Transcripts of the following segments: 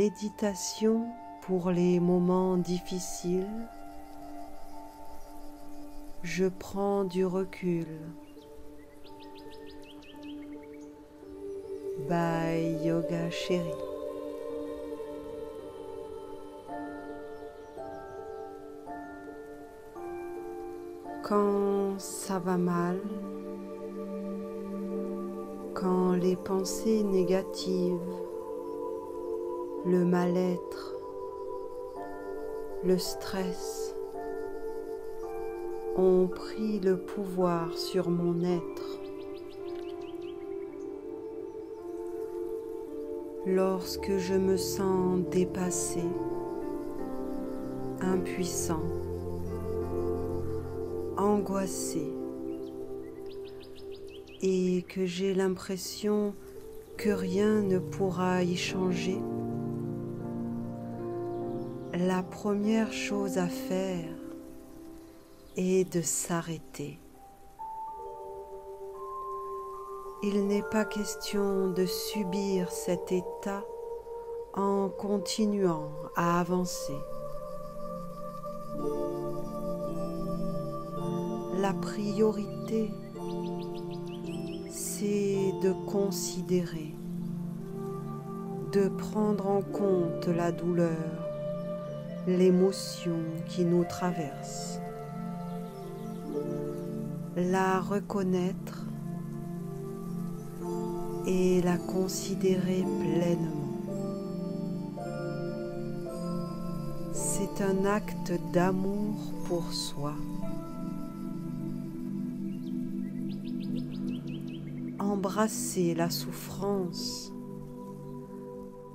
méditation pour les moments difficiles. Je prends du recul. By Yoga Chérie. Quand ça va mal, quand les pensées négatives, le mal-être, le stress ont pris le pouvoir sur mon être, lorsque je me sens dépassé, impuissant, angoissé et que j'ai l'impression que rien ne pourra y changer, la première chose à faire est de s'arrêter. Il n'est pas question de subir cet état en continuant à avancer. La priorité, c'est de considérer, de prendre en compte la douleur, l'émotion qui nous traverse, la reconnaître et la considérer pleinement. C'est un acte d'amour pour soi. Embrasser la souffrance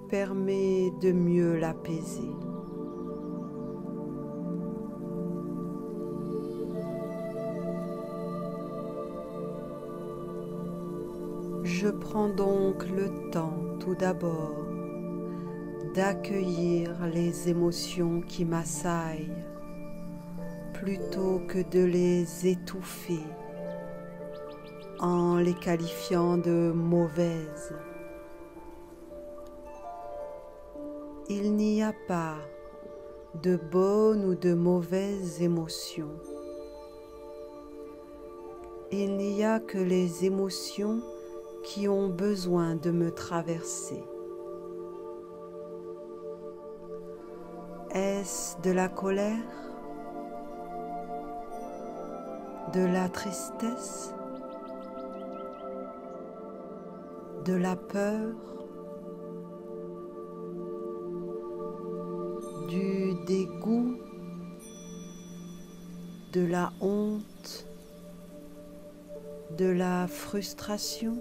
permet de mieux l'apaiser. Je prends donc le temps tout d'abord d'accueillir les émotions qui m'assaillent plutôt que de les étouffer en les qualifiant de mauvaises. Il n'y a pas de bonnes ou de mauvaises émotions. Il n'y a que les émotions qui ont besoin de me traverser. Est-ce de la colère, de la tristesse, de la peur, du dégoût, de la honte, de la frustration?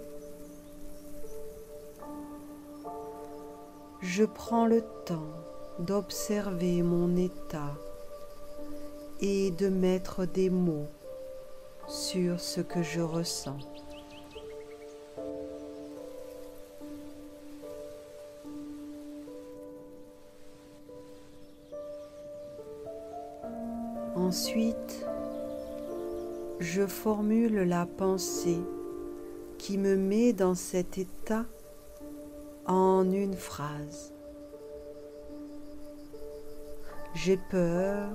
Je prends le temps d'observer mon état et de mettre des mots sur ce que je ressens. Ensuite, je formule la pensée qui me met dans cet état en une phrase. J'ai peur,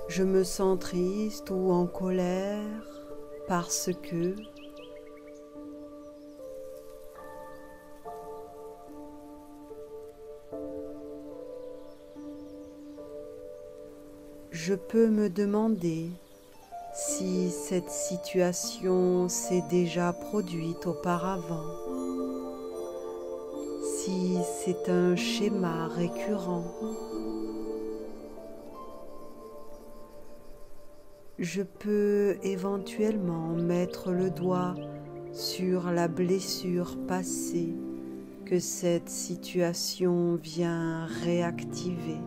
je me sens triste ou en colère parce que... Je peux me demander si cette situation s'est déjà produite auparavant, si c'est un schéma récurrent. Je peux éventuellement mettre le doigt sur la blessure passée que cette situation vient réactiver.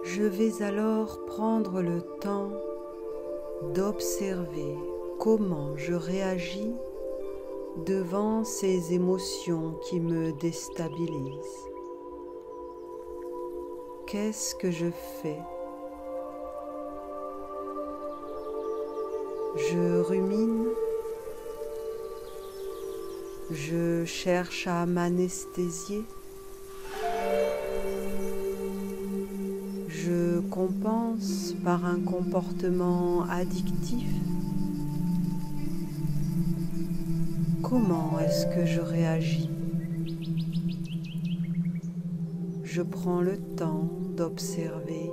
Je vais alors prendre le temps d'observer comment je réagis devant ces émotions qui me déstabilisent. Qu'est-ce que je fais? Je rumine, je cherche à m'anesthésier, je compense par un comportement addictif. Comment est-ce que je réagis? Je prends le temps d'observer,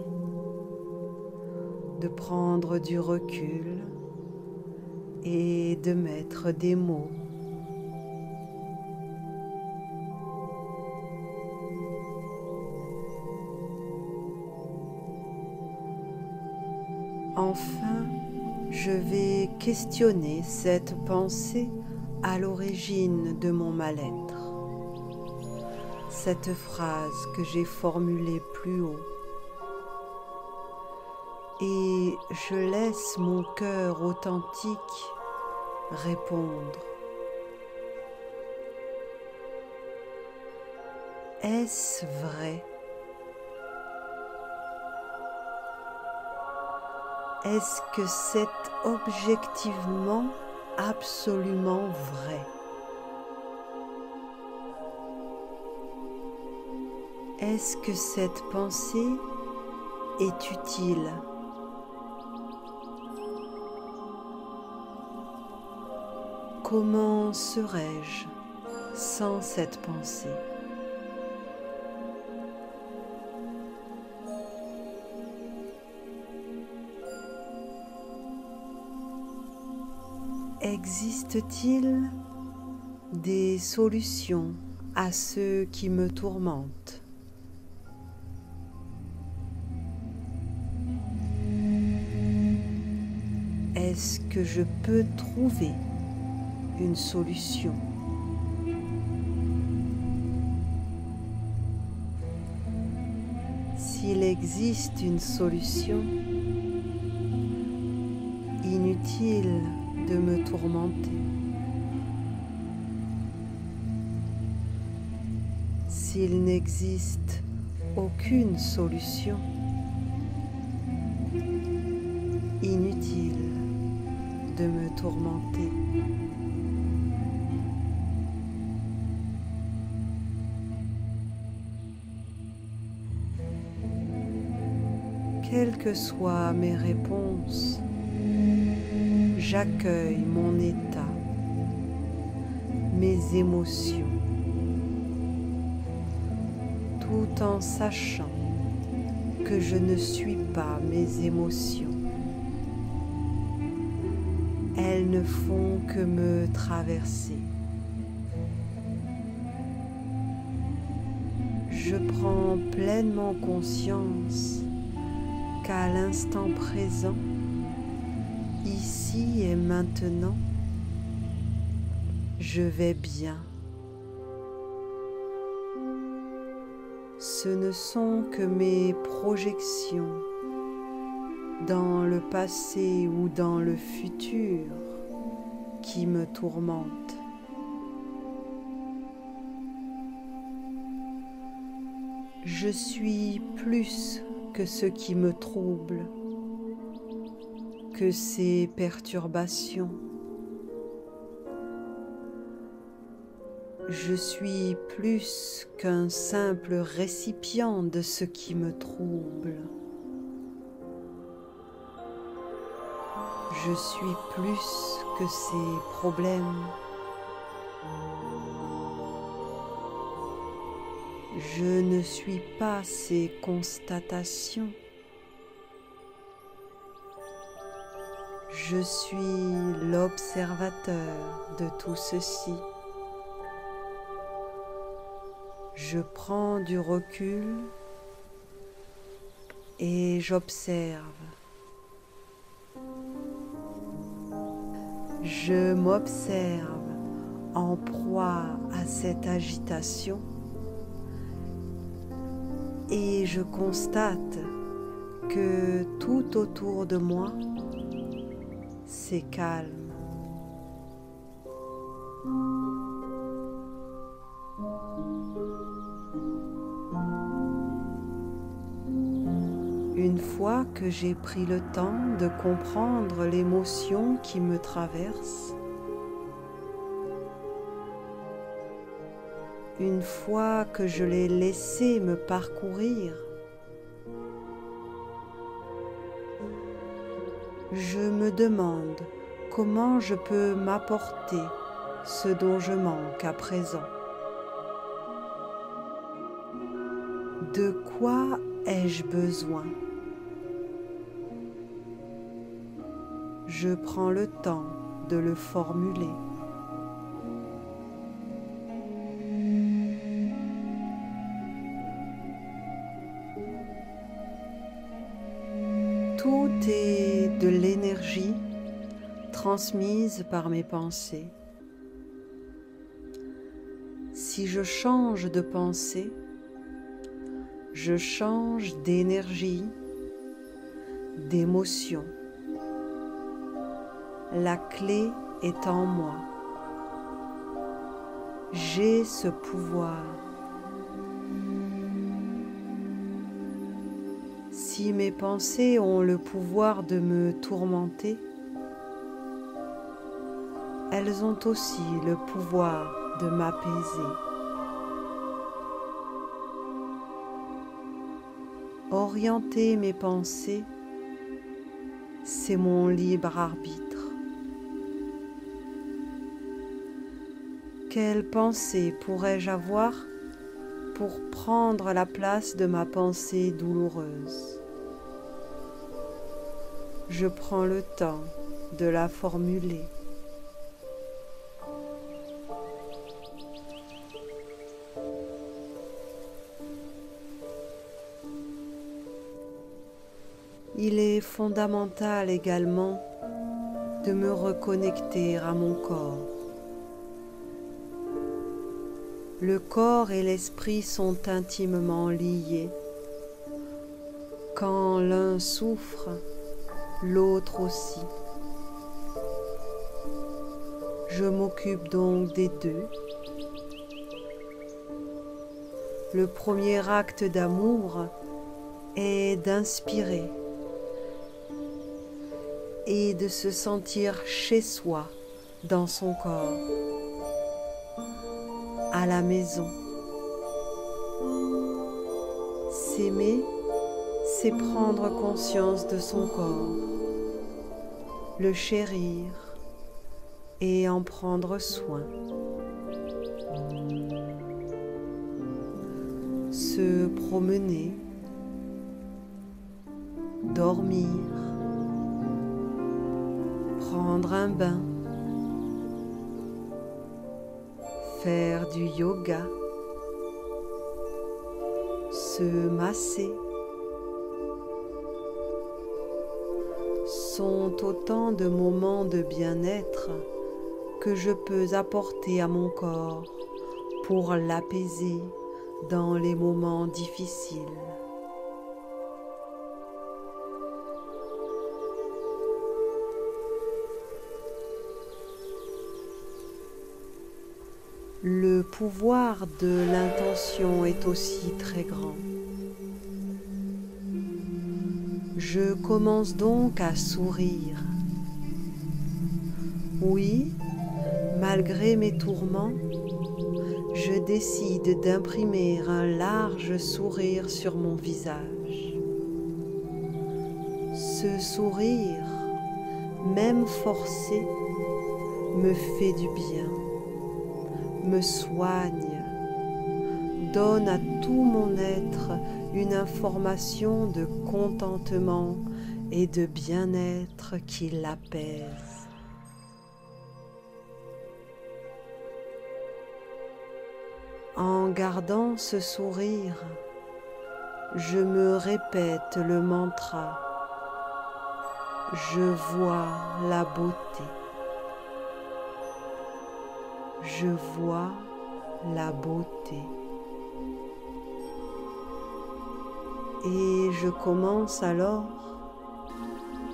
de prendre du recul et de mettre des mots. Enfin, je vais questionner cette pensée à l'origine de mon mal-être. Cette phrase que j'ai formulée plus haut. Et je laisse mon cœur authentique répondre. Est-ce vrai? Est-ce que c'est objectivement absolument vrai? Est-ce que cette pensée est utile? Comment serais-je sans cette pensée? Existe-t-il des solutions à ceux qui me tourmentent? Est-ce que je peux trouver une solution? S'il existe une solution, inutile de me tourmenter. S'il n'existe aucune solution, inutile de me tourmenter. Quelles que soient mes réponses, j'accueille mon état, mes émotions, tout en sachant que je ne suis pas mes émotions. Elles ne font que me traverser. Je prends pleinement conscience qu'à l'instant présent, ici et maintenant, je vais bien. Ce ne sont que mes projections dans le passé ou dans le futur qui me tourmentent. Je suis plus que ce qui me trouble, que ces perturbations. Je suis plus qu'un simple récipient de ce qui me trouble. Je suis plus que ces problèmes. Je ne suis pas ces constatations. Je suis l'observateur de tout ceci. Je prends du recul et j'observe. Je m'observe en proie à cette agitation et je constate que tout autour de moi, c'est calme. Une fois que j'ai pris le temps de comprendre l'émotion qui me traverse, une fois que je l'ai laissé me parcourir, je me demande comment je peux m'apporter ce dont je manque à présent. De quoi ai-je besoin? Je prends le temps de le formuler. Tout est de l'énergie transmise par mes pensées. Si je change de pensée, je change d'énergie, d'émotion. La clé est en moi. J'ai ce pouvoir. Si mes pensées ont le pouvoir de me tourmenter, elles ont aussi le pouvoir de m'apaiser. Orienter mes pensées, c'est mon libre arbitre. Quelle pensée pourrais-je avoir pour prendre la place de ma pensée douloureuse? Je prends le temps de la formuler. Il est fondamental également de me reconnecter à mon corps. Le corps et l'esprit sont intimement liés. Quand l'un souffre, l'autre aussi. Je m'occupe donc des deux. Le premier acte d'amour est d'inspirer et de se sentir chez soi dans son corps, à la maison. S'aimer, c'est prendre conscience de son corps, le chérir et en prendre soin. Se promener, dormir, prendre un bain, faire du yoga, se masser, sont autant de moments de bien-être que je peux apporter à mon corps pour l'apaiser dans les moments difficiles. Le pouvoir de l'intention est aussi très grand. Je commence donc à sourire. Oui, malgré mes tourments, je décide d'imprimer un large sourire sur mon visage. Ce sourire, même forcé, me fait du bien, me soigne, donne à tout mon être une information de contentement et de bien-être qui l'apaise. En gardant ce sourire, je me répète le mantra « Je vois la beauté ». Je vois la beauté. Et je commence alors,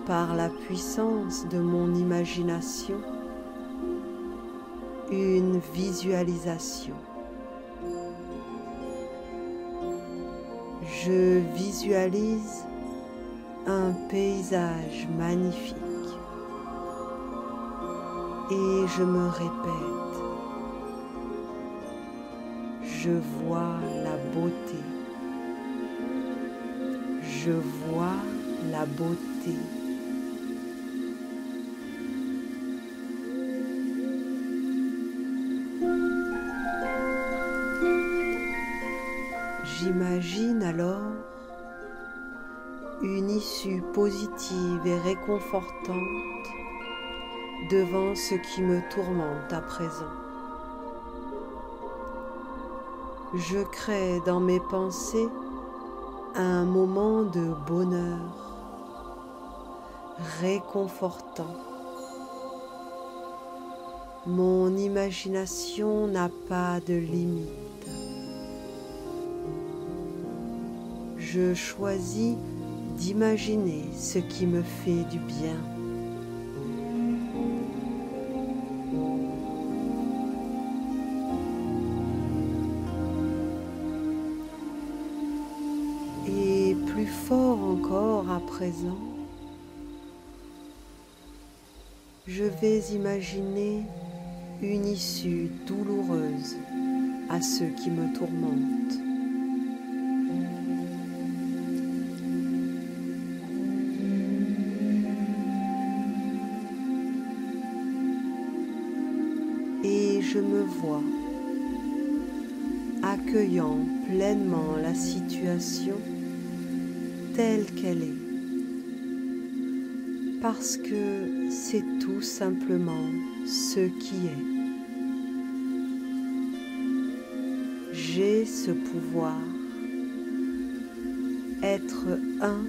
par la puissance de mon imagination, une visualisation. Je visualise un paysage magnifique. Et je me répète, je vois la beauté, je vois la beauté. J'imagine alors une issue positive et réconfortante devant ce qui me tourmente à présent. Je crée dans mes pensées un moment de bonheur réconfortant. Mon imagination n'a pas de limite. Je choisis d'imaginer ce qui me fait du bien. Et plus fort encore à présent, je vais imaginer une issue douloureuse à ceux qui me tourmentent. Et je me vois accueillant pleinement la situation telle qu'elle est, parce que c'est tout simplement ce qui est. J'ai ce pouvoir, être un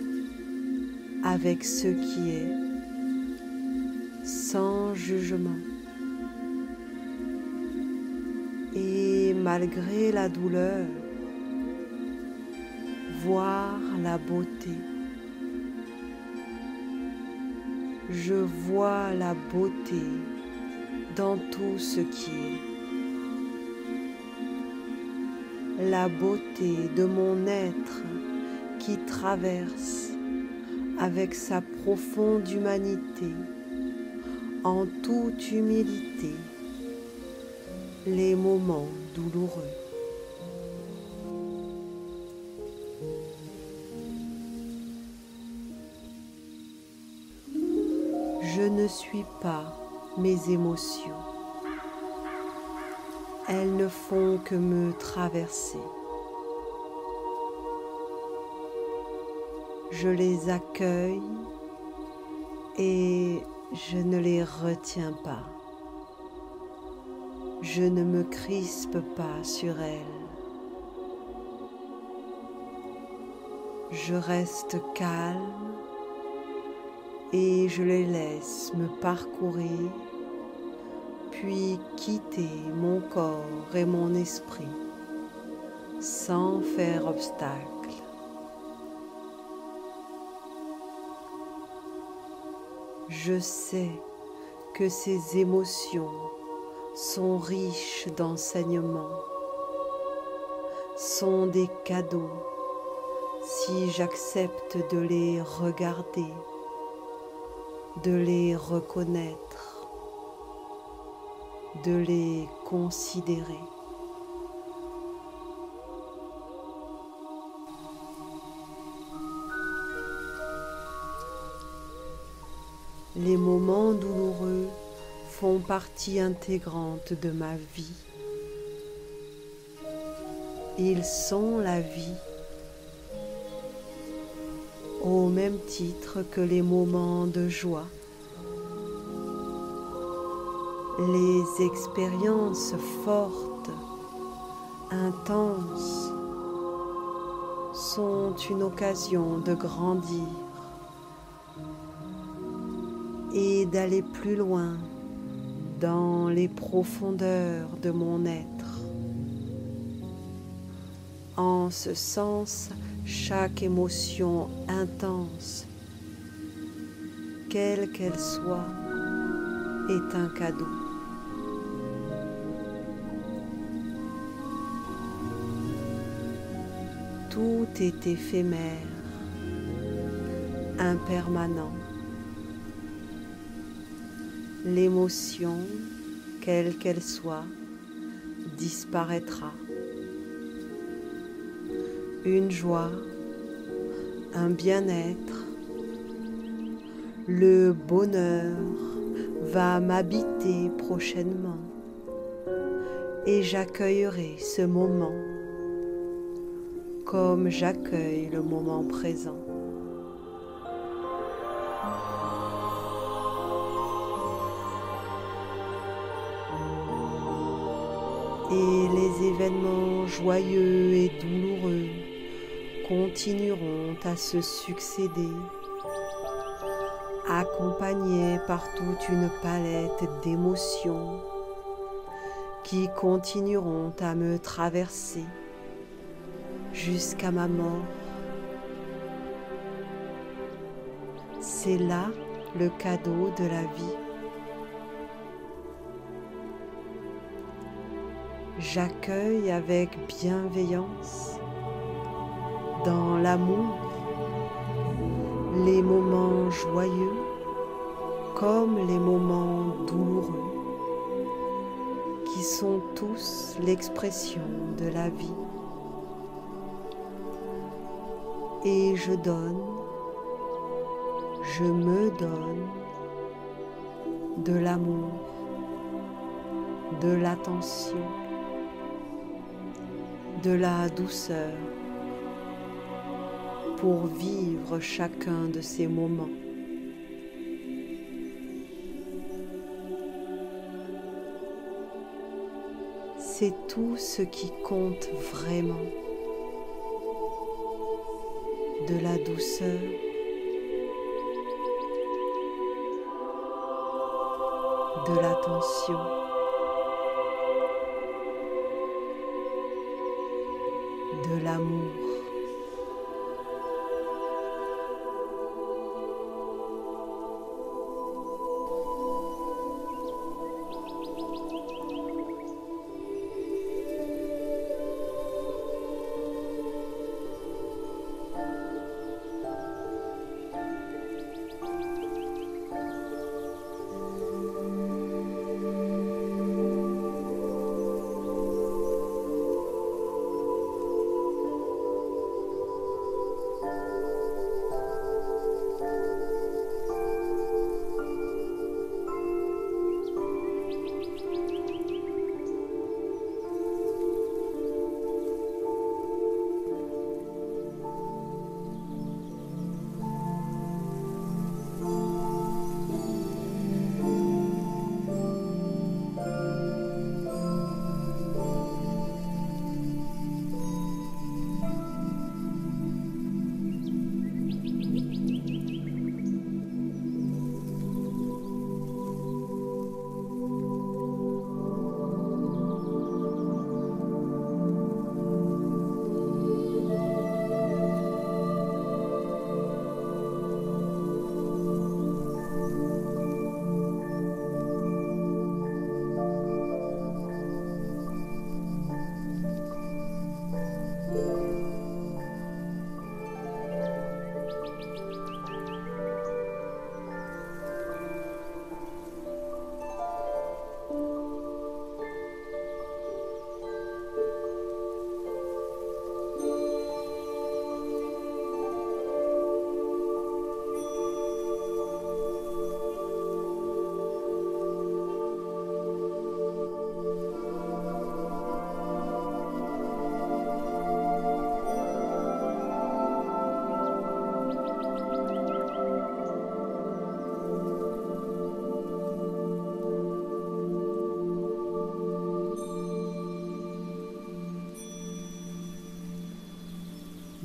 avec ce qui est, sans jugement. Et malgré la douleur, voir la beauté. Je vois la beauté dans tout ce qui est. La beauté de mon être qui traverse avec sa profonde humanité, en toute humilité, les moments douloureux. Je ne suis pas mes émotions. Elles ne font que me traverser. Je les accueille et je ne les retiens pas. Je ne me crispe pas sur elles. Je reste calme et je les laisse me parcourir, puis quitter mon corps et mon esprit sans faire obstacle. Je sais que ces émotions sont riches d'enseignements, sont des cadeaux si j'accepte de les regarder, de les reconnaître, de les considérer. Les moments douloureux font partie intégrante de ma vie. Ils sont la vie, au même titre que les moments de joie. Les expériences fortes, intenses, sont une occasion de grandir et d'aller plus loin dans les profondeurs de mon être. En ce sens, chaque émotion intense, quelle qu'elle soit, est un cadeau. Tout est éphémère, impermanent. L'émotion, quelle qu'elle soit, disparaîtra. Une joie, un bien-être, le bonheur va m'habiter prochainement et j'accueillerai ce moment comme j'accueille le moment présent. Et les événements joyeux et douloureux continueront à se succéder, accompagnés par toute une palette d'émotions qui continueront à me traverser jusqu'à ma mort. C'est là le cadeau de la vie. J'accueille avec bienveillance, dans l'amour, les moments joyeux comme les moments douloureux, qui sont tous l'expression de la vie. Et je donne, je me donne de l'amour, de l'attention, de la douceur pour vivre chacun de ces moments. C'est tout ce qui compte vraiment. De la douceur, de l'attention, de l'amour.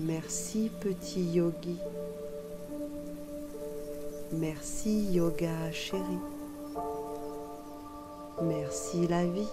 Merci petit yogi. Merci yoga chéri. Merci la vie.